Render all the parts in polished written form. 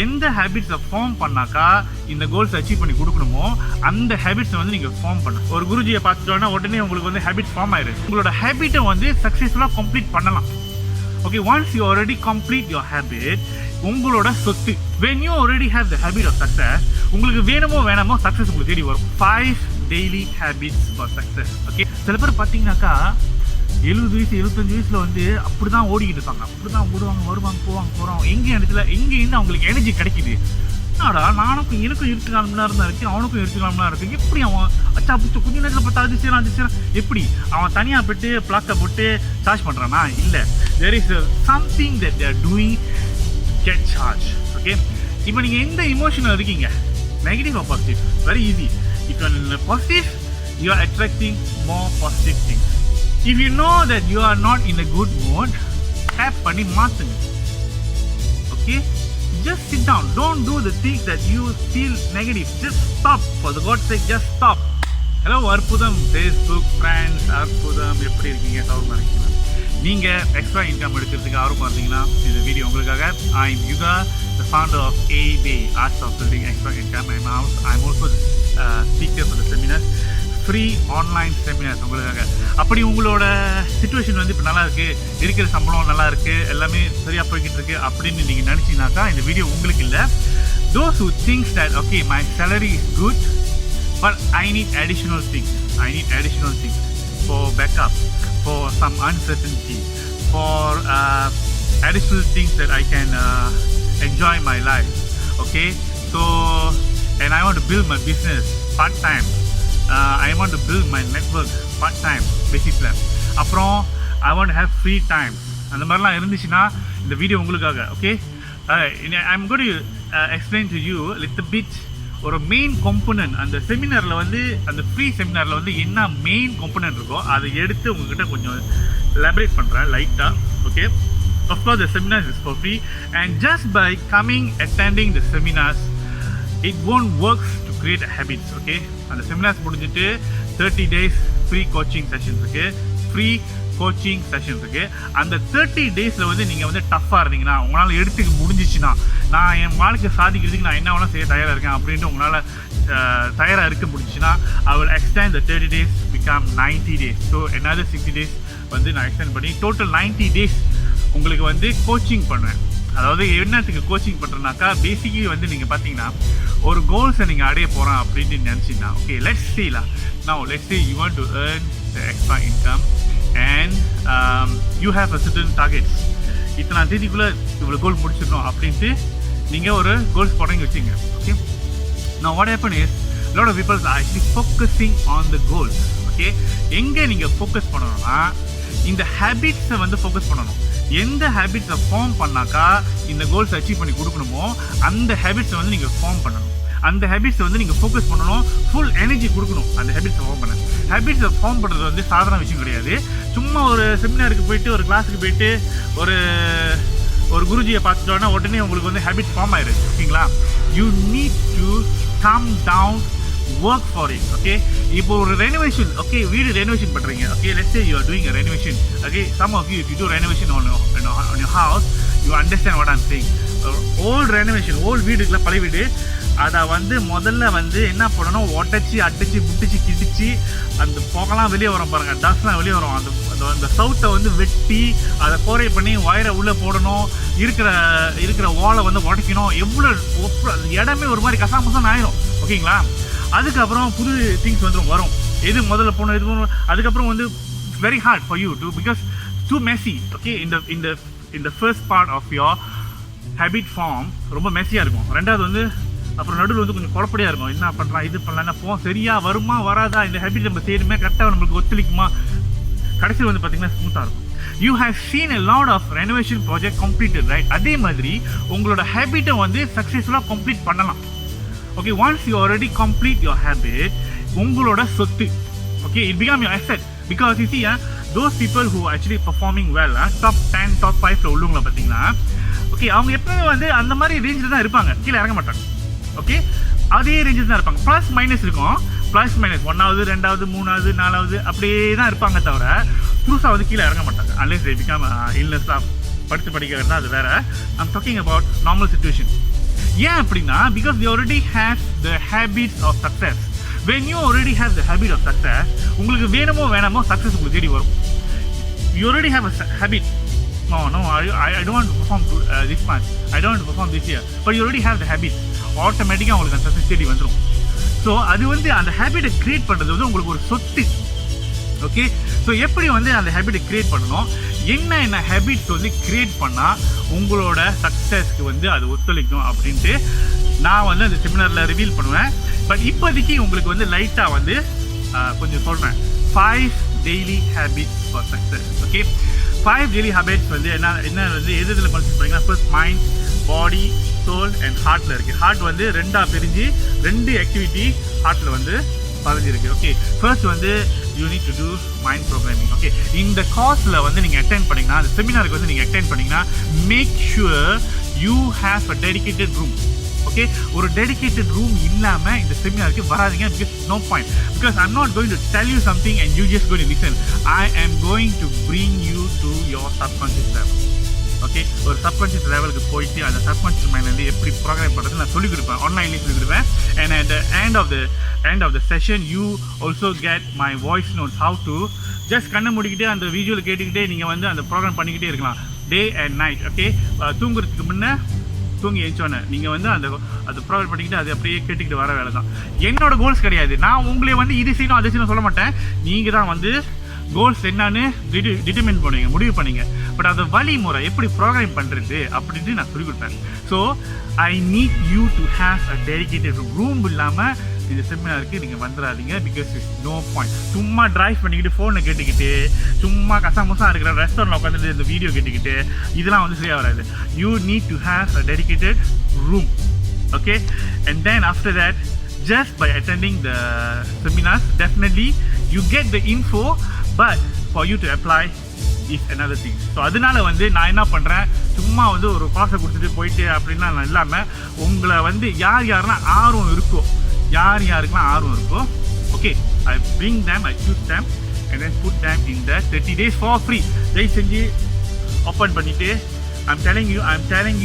எந்த ஹேபிட்ஸை ஃபார்ம் பண்ணாக்கா இந்த கோல்ஸ் அச்சீவ் பண்ணி கொடுக்கணுமோ அந்த ஹேபிட்ஸை வந்து நீங்கள் ஃபார்ம் பண்ணணும். ஒரு குருஜியை பார்த்துட்டோன்னா உடனே உங்களுக்கு வந்து ஹேபிட்ஸ் ஃபார்ம் ஆயிடுது. உங்களோட ஹேபிட்டை வந்து சக்ஸஸ்ஃபுல்லாக கம்ப்ளீட் பண்ணலாம். Okay, once you already complete your habit, உங்களோட சொத்து. when you already have the habit of success, உங்களுக்கு வேணுமோ வேணாமோ சக்ஸஸ் உங்களுக்கு தேடி வரும். 5 daily habits for success. Okay, சில பேர் பார்த்தீங்கன்னாக்கா 70 வயசு 75 வயசுல வந்து அப்படி தான் ஓடிக்கிட்டு இருப்பாங்க. அப்படி தான் ஓடுவாங்க, வருவாங்க, போகிறாங்க. எங்கே இடத்துல எங்கேருந்து அவங்களுக்கு எனர்ஜி கிடைக்குது? ஆடா எனக்கும் 24 மணி நேரம் தான் இருக்குது, அவனுக்கும் 24 மணி நேரம் இருக்குது. எப்படி அவன் அச்சா பிடிச்ச கொஞ்ச நேரத்தில் பார்த்தா அது செய்யலாம் எப்படி அவன் தனியாக போய்ட்டு பிளாக்கை போட்டு சார்ஜ் பண்ணுறானா? இல்லை, there is something that they are doing get charge. Okay, இப்போ நீங்கள் எந்த இமோஷனில் இருக்கீங்க, negative or positive? Very easy. if you are in positive, you are attracting more positive things. if you know that you are not in a good mood, tap பண்ணி மாற்றுங்க. Okay, just sit down. Don't do the things that you feel negative. Just stop. For the God's sake, just stop. Hello அற்புதம் Facebook friends, அற்புதம் எப்படி இருக்கீங்க? சௌகரியமாக இருக்கீங்களா? நீங்கள் extra income எடுக்கிறதுக்கு ஆர்வமாக இருந்தீங்கன்னா இந்த வீடியோ உங்களுக்காக. I am Yuga, the founder of A-Bay, Arts of Building Extra Income. I'm also the speaker for the seminars, free online seminars உங்களுக்காக. அப்படி உங்களோட சுச்சுவேஷன் வந்து இப்போ நல்லா இருக்குது, இருக்கிற சம்பளம் நல்லா இருக்குது, எல்லாமே சரியாக போய்கிட்டு இருக்குது அப்படின்னு நீங்கள் நினச்சிங்கனாக்கா இந்த வீடியோ உங்களுக்கு இல்லை. those who thinks that okay, my salary is good but I need additional things. For backup, for some uncertainty, for additional things that I can enjoy my life. Okay, so and I want to build my business part time. I want to build my network part time basically. அப்புறம் I want to have free time. அந்த மாதிரிலாம் இருந்துச்சுன்னா இந்த video உங்களுக்காக. Okay, I'm going to explain to you a little bit ஒரு main component. அந்த செமினாரில் வந்து அந்த ஃப்ரீ செமினாரில் வந்து என்ன மெயின் காம்போனன்ட் இருக்கோ அதை எடுத்து உங்ககிட்ட கொஞ்சம் எலாபரேட் பண்ணுறேன் லைட்டாக. Okay, of course the seminars is for free, and just by coming attending the seminars it won't work to create habits. Okay, அந்த செமினார்ஸ் முடிஞ்சிட்டு 30 days ஃப்ரீ கோச்சிங் செஷன்ஸ் இருக்குது, ஃப்ரீ கோச்சிங் செஷன்ஸ் இருக்குது. அந்த 30 டேஸில் வந்து நீங்கள் வந்து டஃப்பாக இருந்தீங்கன்னா, உங்களால் எடுத்துக்க முடிஞ்சிச்சுன்னா, நான் என் வாழ்க்கை சாதிக்கிறதுக்கு நான் என்ன வேணால் செய்ய தயாராக இருக்கேன் அப்படின்ட்டு உங்களால் தயாராக இருக்க முடிஞ்சிச்சுன்னா, I will extend the 30 days become 90 days. So another 60 days வந்து நான் எக்ஸ்டெண்ட் பண்ணி டோட்டல் 90 days உங்களுக்கு வந்து கோச்சிங் பண்ணுவேன். அதாவது என்னத்துக்கு கோச்சிங் பண்ணுறேன்னாக்கா, பேசிக்கலி வந்து நீங்கள் பார்த்தீங்கன்னா ஒரு கோல்ஸை நீங்கள் அடைய போகிறோம் அப்படின்னு நினச்சிங்கன்னா, ஓகே லெட்ஸ் சீலா now let's say you want to earn the extra income and you have a certain targets. இத்தனை தேதிக்குள்ளே இவ்வளோ கோல் முடிச்சிடணும் அப்படின்ட்டு நீங்கள் ஒரு கோல்ஸ் போடுறீங்க வச்சுங்க. Okay, now what happen is a lot of people are actually focusing on the goals. Okay, எங்கே நீங்கள் ஃபோக்கஸ் பண்ணணும்னா இந்த ஹேபிட்ஸை வந்து ஃபோக்கஸ் பண்ணணும். எந்த ஹேபிட்ஸை ஃபார்ம் பண்ணாக்கா இந்த கோல்ஸ் அச்சீவ் பண்ணி கொடுக்கணுமோ அந்த ஹேபிட்ஸை வந்து நீங்கள் ஃபார்ம் பண்ணணும். அந்த ஹேபிட்ஸை வந்து நீங்கள் ஃபோக்கஸ் பண்ணணும், ஃபுல் எனர்ஜி கொடுக்கணும் அந்த ஹேபிட்ஸை ஃபார்ம் பண்ண. ஹேபிட்ஸை ஃபார்ம் பண்ணுறது வந்து சாதாரண விஷயம் கிடையாது. சும்மா ஒரு செமினாருக்கு போயிட்டு ஒரு கிளாஸுக்கு போயிட்டு ஒரு குருஜியை பார்த்துட்டோன்னா உடனே உங்களுக்கு வந்து ஹேபிட்ஸ் ஃபார்ம் ஆயிடுது. ஓகேங்களா? You need to come down, work for it. Okay, இப்போ ஒரு ரெனோவேஷன், ஓகே வீடு ரெனோவேஷன் பண்ணுறீங்க. Okay, let's say you are doing a renovation. Okay, some of you if you do renovation on your house, you understand what I'm saying. Old renovation, old வீடுக்குள்ள பழைய வீடு, அதை வந்து முதல்ல வந்து என்ன பண்ணணும், ஒட்டச்சி அடிச்சு புட்டிச்சு கிடிச்சு அந்த புகைலாம் வெளியே வரும் பாருங்கள், டஸ்ட்லாம் வெளியே வரும். அந்த சவுட்டை வந்து வெட்டி அதை கோரை பண்ணி வயரை உள்ளே போடணும், இருக்கிற வாலை வந்து உடைக்கணும். எவ்வளோ இடமே ஒரு மாதிரி கசாமசான்னு ஆயிரும். ஓகேங்களா? அதுக்கப்புறம் புது திங்ஸ் வந்து வரும். எது முதல்ல போகணும், எது போகணும். அதுக்கப்புறம் வந்து very hard for you to because too messy. Okay, இந்த first part of your habit form ரொம்ப மெஸியாக இருக்கும். ரெண்டாவது வந்து அப்புறம் நடுவில் வந்து கொஞ்சம் குழப்படியாக இருக்கும். என்ன பண்ணுறான், இது பண்ணலாம், என்ன சரியாக வருமா வராதா, இந்த ஹேபிட் நம்ம செய்யணுமே, கரெக்டாக நம்மளுக்கு ஒத்துழைக்குமா. கடைசியில் வந்து பார்த்தீங்கன்னா ஸ்மூத்தாக இருக்கும். You have scene a lot of renovation project completed, right? அதே மாதிரி உங்களோட ஹேபிட்டை வந்து சக்ஸஸ்ஃபுல்லாக கம்ப்ளீட் பண்ணலாம். Okay, once you already complete your habit, உங்களோட சொத்து. Okay, it become your asset. Because you see those people who are actually performing well, top 10 top 5 உள்ளவங்களை பார்த்தீங்கன்னா, ஓகே அவங்க எப்பவுமே வந்து அந்த மாதிரி ரேஞ்சில் தான் இருப்பாங்க, கீழே இறங்க மாட்டாங்க. ஓகே, அதே ரேஞ்சில் தான் இருப்பாங்க. ப்ளஸ் மைனஸ் இருக்கும், ப்ளஸ் மைனஸ் 1வது 2வது 3வது 4வது அப்படியே தான் இருப்பாங்க, தவிர புதுசாக வந்து கீழே இறங்க மாட்டாங்க. அன்லெஸ் they become illness, படித்து படிக்கிறதுனா அது வேறு. I'm talking about normal situation. ஏன் அப்படின்னா because they already have the habits of success. When you already have the habit of success, உங்களுக்கு வேணுமோ வேணாமோ சக்ஸஸ் உங்களுக்கு தேடி வரும். You already have a habit. No, I don't want to perform this month. I don't want to perform this year. But you already have the habit. ஆட்டோமேட்டிக்காக உங்களுக்கு அந்த success தேடி வந்துடும். ஸோ அது வந்து அந்த ஹேபிட்டை கிரியேட் பண்ணுறது வந்து உங்களுக்கு ஒரு சொத்து. ஓகே, ஸோ எப்படி வந்து அந்த ஹேபிட்டை கிரியேட் பண்ணணும், என்ன ஹேபிட்ஸ் வந்து கிரியேட் பண்ணால் உங்களோட சக்ஸஸ்க்கு வந்து அது ஒத்துழைக்கும் அப்படின்ட்டு நான் வந்து அந்த செமினாரில் ரிவீல் பண்ணுவேன். பட் இப்போதைக்கு உங்களுக்கு வந்து லைட்டாக வந்து கொஞ்சம் சொல்கிறேன். 5 daily habits for success. Okay, 5 daily habits வந்து என்ன வந்து எதில் கான்சென்ட்ரேட் பண்ணிங்கன்னா, first mind, body, soul and ஹார்ட்டில் இருக்குது. ஹார்ட் வந்து 2ஆக பிரிஞ்சு 2 ஆக்டிவிட்டி ஹார்ட்டில் வந்து பதிஞ்சிருக்கு. ஓகே, ஃபர்ஸ்ட் வந்து you need to do mind programming. Okay, இந்த கார்ஸில் வந்து நீங்கள் அட்டென்ட் பண்ணிங்கன்னா, அந்த செமினாருக்கு வந்து நீங்கள் அட்டென்ட் பண்ணிங்கன்னா, make sure you have a dedicated room. Okay, ஒரு டெடிகேட்டட் ரூம் இல்லாமல் இந்த செமினாருக்கு வராதிங்க. Because no point. Because I am not going to tell you something and you just going to listen. I am going to bring you to your subconscious level. Okay, ஒரு subconscious லெவலுக்கு போயிட்டு அந்த subconscious mind வந்து எப்படி program பண்ணுறது நான் சொல்லிக் கொடுப்பேன், ஆன்லைன்லேயும் சொல்லிக் கொடுப்பேன். And at the end of the session you also get my voice notes how to just கண்ணை மூடிக்கிட்டே அந்த வீடியோவில் கேட்டுக்கிட்டே நீங்கள் வந்து அந்த ப்ரோக்ராம் பண்ணிக்கிட்டே இருக்கலாம், டே அண்ட் நைட். ஓகே, தூங்குறதுக்கு முன்னே தூங்கி எழுச்சோன்னே நீங்கள் வந்து அந்த ப்ரோக்ராம் பண்ணிக்கிட்டு அது அப்படியே கேட்டுக்கிட்டு வர வேலை தான். என்னோட கோல்ஸ் கிடையாது. நான் உங்களே வந்து இது செய்யணும் அது செய்யணும் சொல்ல மாட்டேன். நீங்கள் தான் வந்து கோல்ஸ் என்னன்னு டிட்டர்மின் பண்ணுவீங்க, முடிவு பண்ணிங்க. பட் அந்த வழிமுறை எப்படி ப்ரோக்ராம் பண்ணுறது அப்படின்ட்டு நான் சொல்லிக் கொடுப்பேன். So I need you to have a dedicated room. இல்லாமல் இந்த செமினாருக்கு நீங்கள் வந்துடாதீங்க. Because it's no point. சும்மா ட்ரைவ் பண்ணிக்கிட்டு ஃபோனை கேட்டுக்கிட்டு சும்மா கசாமசா இருக்கிற ரெஸ்டாரண்ட்டில் உட்காந்துட்டு இந்த வீடியோ கேட்டுக்கிட்டு இதெல்லாம் வந்து சரியாக வராது. You need to have a dedicated room. Okay, and then after that just by attending the seminars definitely you get the info, but for you to apply is another thing. So அதனால வந்து நான் என்ன பண்ணுறேன், சும்மா வந்து ஒரு காசை கொடுத்துட்டு போயிட்டு அப்படின்னா இல்லாமல் உங்களை வந்து யாருக்கெல்லாம் ஆர்வம் இருக்கோ okay, I bring them, I choose them and then put them in the 30 days for free. தயவு செஞ்சு ஓப்பன் பண்ணிவிட்டு I'm telling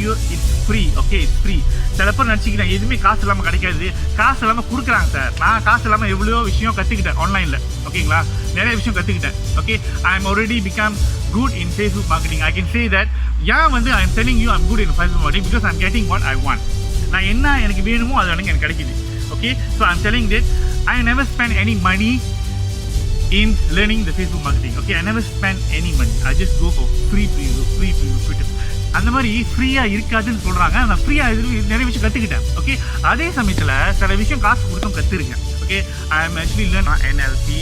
you it's free. Okay, it's free. சில பேர் நினச்சிக்கிறேன் எதுவுமே காசு இல்லாமல் கிடைக்காது, காசு இல்லாமல் கொடுக்குறாங்க சார். நான் காசு இல்லாமல் எவ்வளோ விஷயம் கற்றுக்கிட்டேன் ஆன்லைனில். ஓகேங்களா, நிறைய விஷயம் கற்றுக்கிட்டேன். Okay, I am already become good in Facebook marketing. I can say that. ஏன் வந்து I am telling you I'm good in Facebook marketing because I'm getting what I want. நான் என்ன எனக்கு வேணுமோ அது எனக்கு கிடைக்குது. Okay, so I'm telling that I never spend any money in learning the Facebook marketing. Okay, I never spend any money. I just go for free. அந்த மாதிரி ஃப்ரீயாக இருக்காதுன்னு சொல்கிறாங்க. நான் ஃப்ரீயாக நிறைய விஷயம் கற்றுக்கிட்டேன். ஓகே, அதே சமயத்தில் சில விஷயம் காசு கொடுத்தும் கற்றுருக்கேன். Okay, I am actually learn NLP,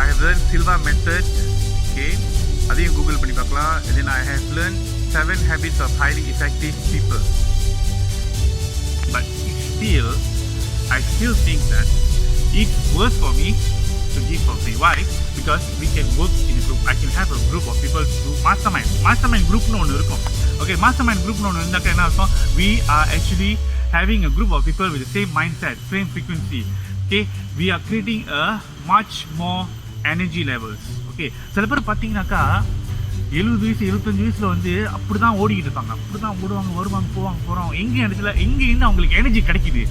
I have learned Silva method. Okay, அதையும் கூகுள் பண்ணி பார்க்கலாம். then I have learned 7 habits of highly effective people. But I still think that it's worth for me to give for free. Why? Because we can work in a group. I can have a group of people to mastermind group னு ஒன்று இருக்கும். Okay, mastermind group னு ஒன்று இருந்தாக்க என்ன அர்த்தம், we are actually having a group of people with the same mindset, same frequency. Okay, we are creating a much more energy levels. Okay, சில பேர் பார்த்தீங்கன்னாக்கா 70 வயசு 75 வயசில் வந்து அப்படி தான் ஓடிக்கிட்டு இருப்பாங்க. அப்படி தான் ஓடுவாங்க, வருவாங்க, போகிறாங்க. எங்கேருந்து அவங்களுக்கு எனர்ஜி கிடைக்குது.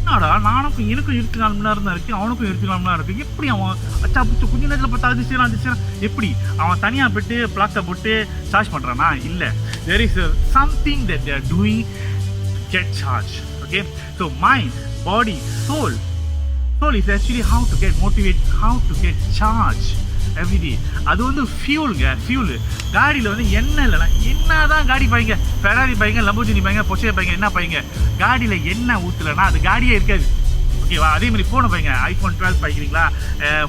என்னடா எனக்கும் 24 மணி நேரம் தான் இருக்குது, அவனுக்கும் 24 மணி நேரம் இருக்குது. எப்படி அவன் அச்சா பிடிச்சி கொஞ்சம் நேரத்தில் பார்த்தா அது செய்யலாம் எப்படி அவன் தனியாக போய்ட்டு பிளாக்கை போட்டு சார்ஜ் பண்ணுறானா? இல்லை, there is something that they are doing to get charged. Okay, so mind, body, soul is actually how to get motivated, how to get charged every day. அது வந்து ஃபியூலு. காடியில் வந்து எண்ணெய் இல்லைனா என்ன தான் காடி பாய்ங்க, ஃபெராரி பாய்ங்க, லம்போர்கினி பாய்ங்க, பொஷே பாய்ங்க, என்ன பாய்ங்க, காடியில் எண்ணெய் ஊற்றலைன்னா அது காடியே இருக்காது. ஓகேவா, அதே மாதிரி ஃபோனை பாய்ங்க, iPhone 12 பாய்க்கிறீங்களா,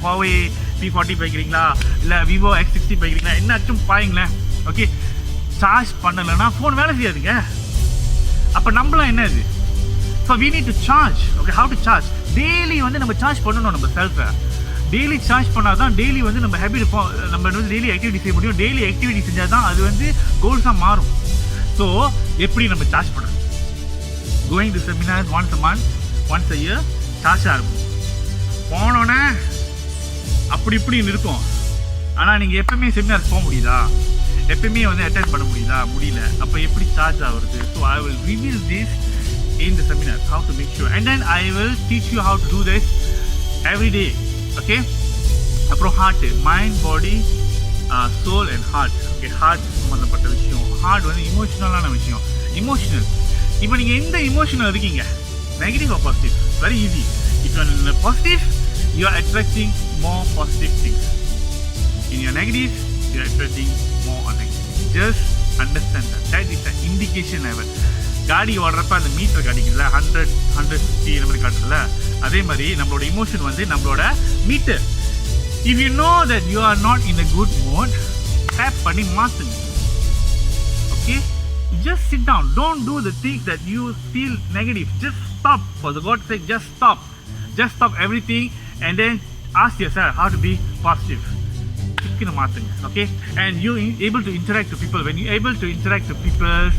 Huawei P40 பாய்க்கிறீங்களா, இல்லை Vivo X60 பாய்க்கிறீங்களா, என்னாச்சும் பாய்ங்களேன். ஓகே, சார்ஜ் பண்ணலைன்னா ஃபோன் வேலை செய்யாதுங்க. அப்போ நம்மளாம் என்ன இது? So we need to charge. Okay, how to charge? Daily வந்து நம்ம சார்ஜ் பண்ணணும். நம்ம செல்ஃபை டெய்லி சார்ஜ் பண்ணால் தான் டெய்லி வந்து நம்ம ஹேபிட் நம்ம வந்து டெய்லி ஆக்டிவிட்டி செய்ய முடியும். டெய்லி ஆக்டிவிட்டி செஞ்சால் தான் அது வந்து கோல்ஸாக மாறும். ஸோ எப்படி நம்ம சார்ஜ் பண்ணுறது? Going to seminars once a month, once a year charge ஆகும். போனோன்னே அப்படி இப்படின்னு இருக்கும். ஆனால் நீங்கள் எப்பவுமே செமினார்ஸ் போக முடியுதா? எப்பயுமே வந்து அட்டென்ட் பண்ண முடியுதா? முடியல. அப்போ எப்படி சார்ஜ் ஆகுறது? So I will reveal this in the seminar, how to make sure. And then I will teach you how to do this every day. Okay? அப்புறம் heart, mind, body, soul and heart. Okay, heart சம்மந்தப்பட்ட விஷயம். Heart வந்து இமோஷனலான விஷயம். Emotional, இப்போ நீங்கள் எந்த emotional இருக்கீங்க, negative or positive? Very easy. If you are positive, you are attracting more positive things. In your negative, you are attracting more on negative. Just understand that is a indication level. காடி ஓடுறப்ப அந்த metre காட்டிக்கல 100, 150 இந்த மாதிரி காட்டுறதுல, அதே மாதிரி நம்மளோட emotion வந்து நம்மளோட meter. If you know that you are not in a good mode, tap பண்ணி மாற்றுங்க. Okay, just sit down. Don't do the things that you feel negative. Just stop. For the God's sake, just stop. Just stop everything and then ask yourself how to be positive. Okay, and you able to interact to people. When you able to interact to people,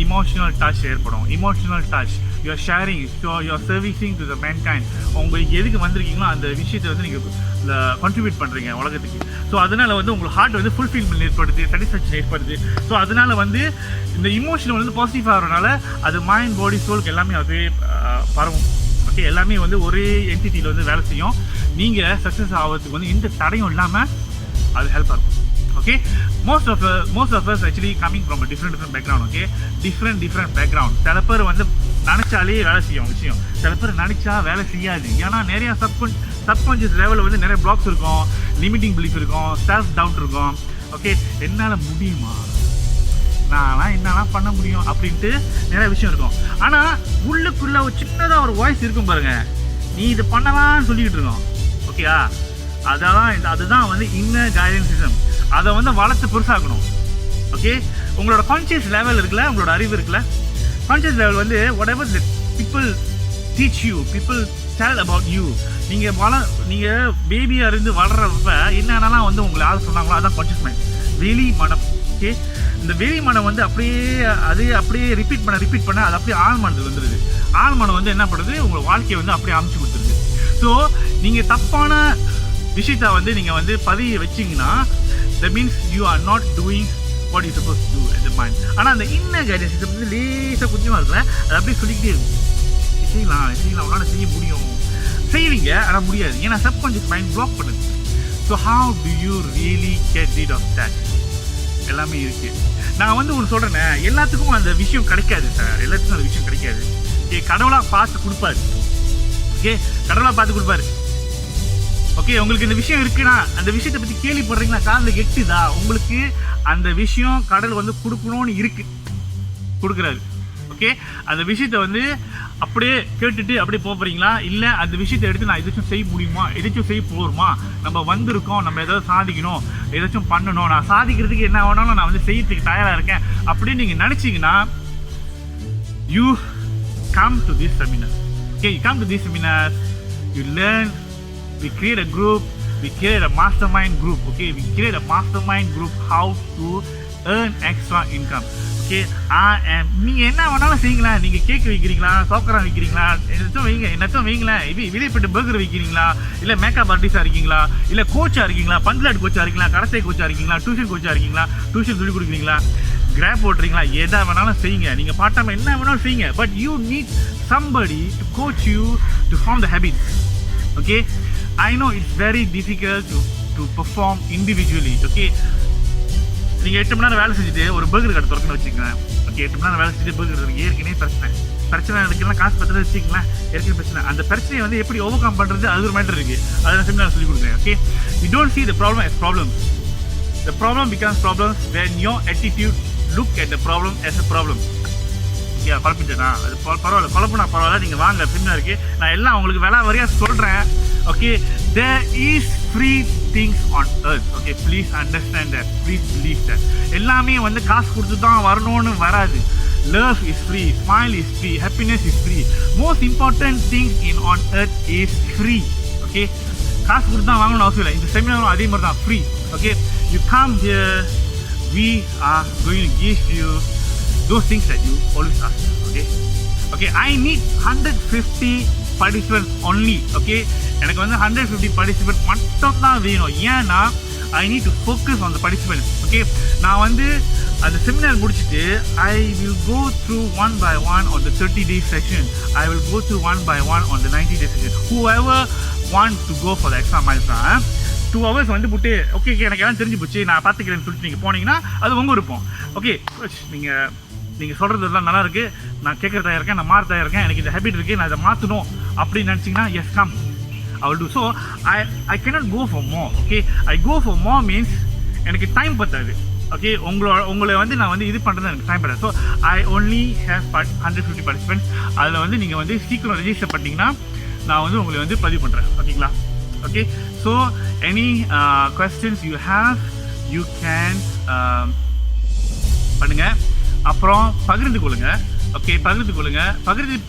emotional touch ஏற்படும். Emotional touch, you are sharing, so you are servicing to the mankind. உங்களுக்கு எதுக்கு வந்திருக்கீங்களோ அந்த விஷயத்தை வந்து நீங்கள் contribute பண்ணுறீங்க உலகத்துக்கு. So அதனால் வந்து உங்களுக்கு ஹார்ட் வந்து ஃபுல்ஃபில்மெண்ட் ஏற்படுது, சாட்டிஸ்ஃபேக்ஷன் ஏற்படுது. ஸோ அதனால் வந்து இந்த இமோஷன் வந்து பாசிட்டிவ் ஆகிறதுனால அது மைண்ட், பாடி, சோலுக்கு எல்லாமே அதுவே பரவும். ஓகே, எல்லாமே வந்து ஒரே என்டிட்டியில் வந்து வேலை செய்யும். நீங்கள் சக்ஸஸ் ஆகிறதுக்கு வந்து எந்த தடையும் இல்லாமல் அது ஹெல்ப் ஆகும். Okay, most of us actually coming from a different background. Okay, different background. சில பேர் வந்து நினைச்சாலே வேலை செய்யும் விஷயம், சில பேர் நினைச்சா வேலை செய்யாது. ஏன்னா நிறைய சப்கான்ஷியஸ் லெவலில் வந்து நிறைய பிளாக்ஸ் இருக்கும், லிமிட்டிங் பிலீஃப் இருக்கும், செல்ஃப் டவுட் இருக்கும். ஓகே, என்னால் முடியுமா, நான் என்னெல்லாம் பண்ண முடியும் அப்படின்ட்டு நிறைய விஷயம் இருக்கும். ஆனால் உள்ளுக்குள்ள ஒரு சின்னதாக ஒரு வாய்ஸ் இருக்கும் பாருங்க, நீ இது பண்ணலாம்னு சொல்லிக்கிட்டு இருக்கோம். ஓகேயா, அதுதான் வந்து இன்னர் கைடன்ஸ் சிஸ்டம். அதை வந்து வளர்த்து பெருசாகணும். ஓகே, உங்களோட கான்ஷியஸ் லெவல் இருக்குல்ல, உங்களோட அறிவு இருக்குல்ல, கான்ஷியஸ் லெவல் வந்து what ever the people teach you, people tell about you. நீங்கள் பேபியாக இருந்து வளர்றப்ப என்னென்னலாம் வந்து உங்களை யார் சொன்னாங்களோ அதான் கான்ஷியஸ் மைண்ட், வெளி மனம். ஓகே, இந்த வெளி மனம் வந்து அப்படியே ரிப்பீட் பண்ண அது அப்படியே ஆழ் மனத்துக்கு வந்துடுது. ஆழ் மனம் வந்து என்ன பண்ணுறது, உங்கள் வாழ்க்கையை வந்து அப்படியே அமைச்சு கொடுத்துருது. ஸோ நீங்கள் தப்பான விஷயத்தை வந்து நீங்கள் வந்து பதிய வச்சிங்கன்னா, that means you are not doing what you supposed to do at the mind. ஆனால் அந்த இன்னர் கைடன்ஸ் சிஸ்டம் வந்து லேசாக கொஞ்சமாக இருக்குல்ல, அது அப்படியே சொல்லிக்கிட்டே இருக்கும், செய்யலாம் உங்களால் செய்ய முடியும், செய்வீங்க ஆனால் முடியாது. ஏன்னா சப்கான்ஷியஸ் மைண்ட் பிளாக் பண்ணுது. So how do you really get rid of that? எல்லாமே இருக்குது. நான் வந்து ஒன்று சொல்கிறேன்னே, எல்லாத்துக்கும் அந்த விஷயம் கிடைக்காது சார், எல்லாத்துக்கும் அந்த விஷயம் கிடைக்காது. ஓகே, கடவுளாக பார்த்து கொடுப்பாரு. ஓகே, கடவுளாக பார்த்து கொடுப்பாரு. ஓகே, உங்களுக்கு இந்த விஷயம் இருக்குன்னா, அந்த விஷயத்தை பற்றி கேள்விப்படுறீங்களா, காதில் கெட்டுதா, உங்களுக்கு அந்த விஷயம் கடவுள் வந்து கொடுக்கணும்னு கொடுக்குறாரு. ஓகே, அந்த விஷயத்தை வந்து அப்படியே கேட்டுட்டு அப்படியே போகிறீங்களா, இல்லை அந்த விஷயத்தை எடுத்து நான் எதாச்சும் செய்ய முடியுமா, எதாச்சும் செய்ய போகிறோமா, நம்ம வந்திருக்கோம், நம்ம ஏதாவது சாதிக்கணும், ஏதாச்சும் பண்ணணும், நான் சாதிக்கிறதுக்கு என்ன வேணாலும் நான் வந்து செய்யறதுக்கு தயாராக இருக்கேன் அப்படின்னு நீங்கள் நினச்சிங்கன்னா, you come to this seminar. Okay, you come to this seminar, you learn. We create a group, we create a mastermind group. Okay, we create a mastermind group how to earn extra income. Okay, நீங்கள் என்ன வேணாலும் செய்யுங்களா, நீங்கள் cake வைக்கிறீங்களா, சோக்கரா வைக்கிறீங்களா, என்னத்தும் வைங்களேன், வெளியப்பட்டு burger வைக்கிறீங்களா, இல்லை makeup ஆர்டிஸ்டாக இருக்கீங்களா, இல்லை கோச்சாக இருக்கீங்களா, பண்ட்லாட் கோச்சாக இருக்கீங்களா, கரசை கோச்சாக இருக்கீங்களா, டியூஷன் கோச்சாக இருக்கீங்களா, டியூஷன் சொல்லிக் கொடுக்குறீங்களா, கிராப் ஓட்டுறீங்களா, எதை வேணாலும் செய்யுங்க, நீங்கள் பார்ட் டைம் என்ன வேணாலும் செய்யுங்க. But you need somebody to coach you to form the habits. Okay, I know it's very difficult to perform individually. Okay, நீங்கள் 8 மணி நேரம் வேலை செஞ்சுட்டு ஒரு பர்கர் கடை திறக்கணும்னு வச்சுக்கோங்களேன். ஓகே, 8 மணி நேரம் வேலை செஞ்சுட்டு பர்கர் கடை ஏற்கனவே பிரச்சனை இருக்குன்னா, காசு பத்திரம் வச்சுக்கலாம், ஏற்கனவே பிரச்சனை. அந்த பிரச்சனையை வந்து எப்படி ஓவர் கம் பண்ணுறது, அது ஒரு மேட்டர் இருக்குது, அதை நான் செமினார் சொல்லிக் கொடுக்குறேன். Okay, you don't see the problem as problems. The problem becomes problems when your attitude look at the problem as a problem. Okay, குழப்பிட்டேனா, அது பரவாயில்ல, குழப்பினா பரவாயில்ல, நீங்கள் வாங்க செமினாருக்கு, நான் எல்லாம் உங்களுக்கு வேலை வரையாக சொல்கிறேன். Okay, there is free things on earth. Okay, please understand that, please believe that. எல்லாமே வந்து காசு கொடுத்து தான் வரணும்னு வராது. Love is free, smile is free, happiness is free. Most important thing on earth is free. Okay, காசு கொடுத்து தான் வாங்கணும்னு அவசியம் இல்லை. இந்த செமினாரும் அதே மாதிரி தான், free. Okay, you come here, we are going to give you those things that you always ask. Okay, I need 150 participants only. Okay, எனக்கு வந்து 150 participants மட்டும் தான் வேணும். ஏன்னா I need to focus on the participants. Okay, நான் வந்து அந்த seminar முடிச்சுட்டு I will go through one by one on the 30-day session. I will go through one by one on the 90-day session. Whoever want to go for the extra miles 2 hours வந்து போட்டு okay எனக்கு எல்லாம் தெரிஞ்சு போச்சு நான் பார்த்துக்கிறேன்னு சொல்லிட்டு நீங்கள் போனீங்கன்னா அது உங்கள் விருப்பம். ஓகே, நீங்கள் சொல்கிறது எல்லாம் நல்லா இருக்குது, நான் கேட்குறதா இருக்கேன், நான் மாறதா இருக்கேன், எனக்கு இந்த ஹேபிட் இருக்குது, நான் இதை மாற்றணும் அப்படின்னு நினச்சிங்கன்னா yes come I will do. So I cannot go for more. Okay, I go for more means எனக்கு டைம் பத்தாது. ஓகே, உங்களை வந்து நான் வந்து இது பண்ணுறது எனக்கு டைம் பத்தாது. So I only have 150 participants. அதில் வந்து நீங்கள் வந்து சீக்கிரம் ரெஜிஸ்டர் பண்ணிங்கன்னா நான் வந்து உங்களை வந்து பதிவு பண்ணுறேன். ஓகேங்களா? Okay, so any questions you have you can பண்ணுங்கள். அப்புறம் பகிர்ந்து கொள்ளுங்கள். ஓகே, பகிர்ந்து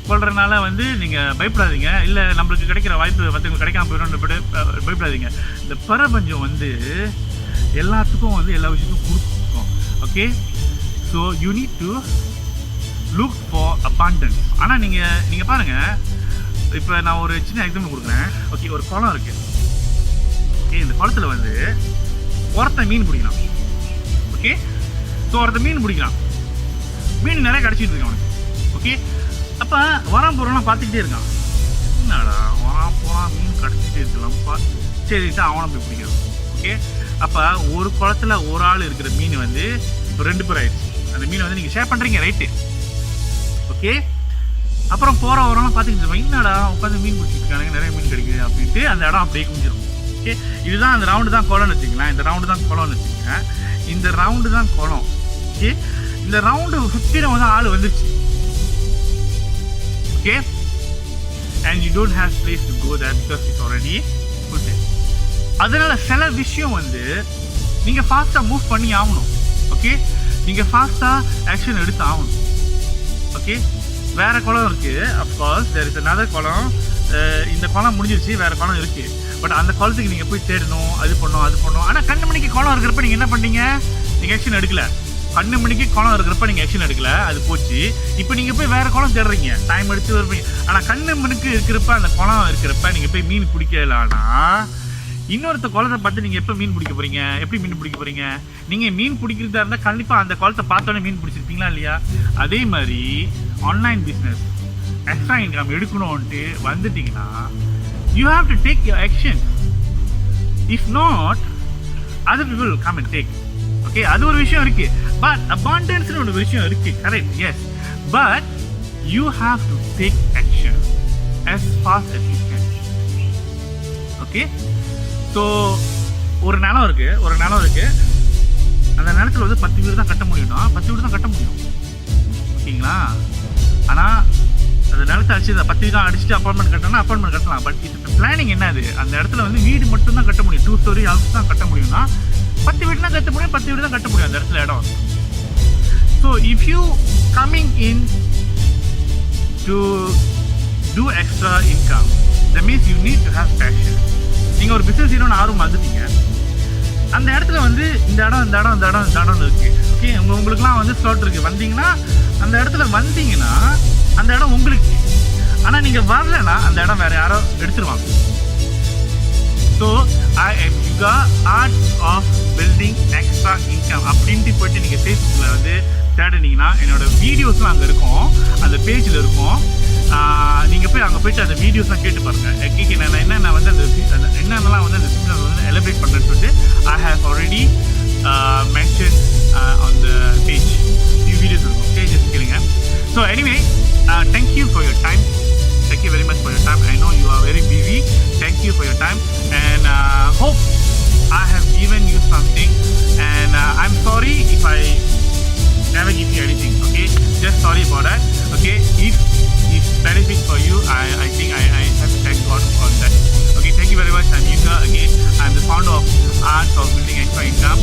கொள்றதுனால வந்து நீங்கள் பயப்படாதீங்க. இல்லை நம்மளுக்கு கிடைக்கிற வாய்ப்பு மற்றவங்களுக்கு கிடைக்காம போயிடும் பயப்படாதீங்க. இந்த பிரபஞ்சம் வந்து எல்லாத்துக்கும் வந்து எல்லா விஷயத்துக்கும் கொடுக்கும். Okay, so you need to look for abundance. ஆனால் நீங்கள் பாருங்கள், இப்போ நான் ஒரு சின்ன எக்ஸாம்பிள் கொடுக்குறேன். ஓகே, ஒரு குளம் இருக்குது. ஓகே, இந்த குளத்தில் வந்து ஒருத்தன் மீன் பிடிக்கலாம். ஓகே, ஸோ ஒருத்தன் மீன் பிடிக்கலாம், மீன் நிறைய கிடச்சிட்டு இருக்கான் அவனுக்கு. ஓகே, அப்போ வரான் போகிறோம்லாம் பார்த்துக்கிட்டே இருக்கான். என்னடா வரான் போகிறான் மீன் கிடச்சிட்டே இருக்கலாம்ப்பா, சரிட்டு அவனை போய் பிடிக்கிறான். ஓகே, அப்போ ஒரு குளத்தில் ஒரு ஆள் இருக்கிற மீன் வந்து இப்போ 2 பேர் ஆயிடுச்சு. அந்த மீனை வந்து நீங்கள் ஷேர் பண்ணுறீங்க, ரைட்டு? ஓகே, அப்புறம் போகிற வரலாம் பார்த்துக்கிட்டு என்னடா உட்காந்து மீன் பிடிச்சிட்டு இருக்காங்க, நிறைய மீன் கிடைக்குது அப்படின்ட்டு அந்த இடம் அப்படியே குஞ்சிடும். ஓகே, இதுதான் அந்த ரவுண்டு தான் குளம்னு வச்சுக்கலாம். இந்த ரவுண்டு தான் குளம்னு வச்சுக்கோங்க. இந்த ரவுண்டு தான் குளம். ஓகே, இந்த ரவுண்டு சுற்றின வந்து ஆள் வந்துருச்சு. Okay, and you don't have place to go there because it's already full. அதனால சில விஷயம் வந்து நீங்கள் ஃபாஸ்ட்டாக மூவ் பண்ணி ஆகணும். ஓகே, நீங்கள் ஃபாஸ்ட்டாக ஆக்ஷன் எடுத்து ஆகணும். ஓகே, வேறு குளம் இருக்குது. அஃப்கோர்ஸ் தேர் இஸ் another குளம். இந்த குளம் முடிஞ்சிருச்சு, வேறு குளம் இருக்குது. பட் அந்த குளத்துக்கு நீங்கள் போய் தேடணும், அது பண்ணணும். ஆனால் கண்ணு மணிக்கு குளம் இருக்கிறப்ப நீங்கள் என்ன பண்ணீங்க? நீங்கள் ஆக்ஷன் எடுக்கலை. 12 மணிக்கு குளம் இருக்கிறப்ப நீங்கள் ஆக்ஷன் எடுக்கல, அது போச்சு. இப்போ நீங்கள் போய் வேறு குளம் தேடுறீங்க, டைம் எடுத்து வருவீங்க. ஆனால் 12 மணிக்கு இருக்கிறப்ப அந்த குளம் இருக்கிறப்ப நீங்கள் போய் மீன் பிடிக்கலான்னா இன்னொருத்த குளத்தை பார்த்து நீங்கள் எப்போ மீன் பிடிக்க போகிறீங்க? எப்படி மீன் பிடிக்க போகிறீங்க? நீங்கள் மீன் பிடிக்கிறதா இருந்தால் கண்டிப்பாக அந்த குளத்தை பார்த்தோன்னே மீன் பிடிச்சிருப்பீங்களா இல்லையா? அதே மாதிரி ஆன்லைன் பிஸ்னஸ் எக்ஸ்ட்ரா இன்கம் எடுக்கணும்ன்ட்டு வந்துட்டிங்கன்னா you have to take your action. If not other people will come and take. Okay, அது ஒரு விஷயம் இருக்குது. பட் abundance ஒரு விஷயம் இருக்குது, correct, yes. But you have to take action as fast as you can. Okay, so ஒரு நிலம் இருக்குது. அந்த நிலத்தில் வந்து 10 வீடு தான் கட்ட முடியும்னா 10 வீடு தான் கட்ட முடியும். ஓகேங்களா? ஆனால் அந்த நிலத்தை அடிச்சு அந்த 10 வீடு அடிச்சுட்டு அப்பார்ட்மெண்ட் கட்டணும்னா அப்பார்ட்மெண்ட் கட்டலாம். பட் இது பிளானிங் என்னது? அந்த இடத்துல வந்து வீடு மட்டும் தான் கட்ட முடியும், 2 story ஹவுஸ் தான் கட்ட முடியும்னா 10 வீடு தான் கட்ட முடியும், 10 வீடு தான் கட்ட முடியும் அந்த இடத்துல இடம். So if you coming in to do extra income, that means you need to have passion. நீங்கள் ஒரு பிஸ்னஸ் செய்யணும்னு ஆர்வம் வந்துட்டீங்க, அந்த இடத்துல வந்து இந்த இடம் இருக்குது. ஓகே, உங்களுக்குலாம் வந்து ஸ்லாட் இருக்குது. வந்தீங்கன்னா அந்த இடத்துல வந்தீங்கன்னா அந்த இடம் உங்களுக்கு. ஆனால் நீங்கள் வரலைன்னா அந்த இடம் வேறு யாரோ எடுத்துருவாங்க. ஸோ ஐ எம் யுகா art of building extra income அப்படின்ட்டு போய்ட்டு நீங்கள் ஃபேஸ்புக்கில் வந்து தேடினீங்கன்னா என்னோடய வீடியோஸ்லாம் அங்கே இருக்கும், அந்த பேஜில் இருக்கும். நீங்கள் போய் அங்கே போய்ட்டு அந்த வீடியோஸ்லாம் கேட்டு பாருங்கள். நான் என்னென்ன வந்து அந்த என்னென்னலாம் வந்து அந்த பிஸ்னஸ் வந்து எலிப்ரேட் பண்ணுறேன்னு சொல்லிட்டு I have already mention on the page. few videos இருக்கும், பேஜஸ் கேளுங்க. So anyway, thank you for your time. Thank you very much for your time. I know you are very busy. Thank you for your time, and hope I have given you something. And I'm sorry if I never give you anything. Okay, just sorry about that. Okay, if benefit for you, I think I have to thank God on that. Okay, thank you very much. I'm Yuga again. I'm the founder of Art of Building Extra Income.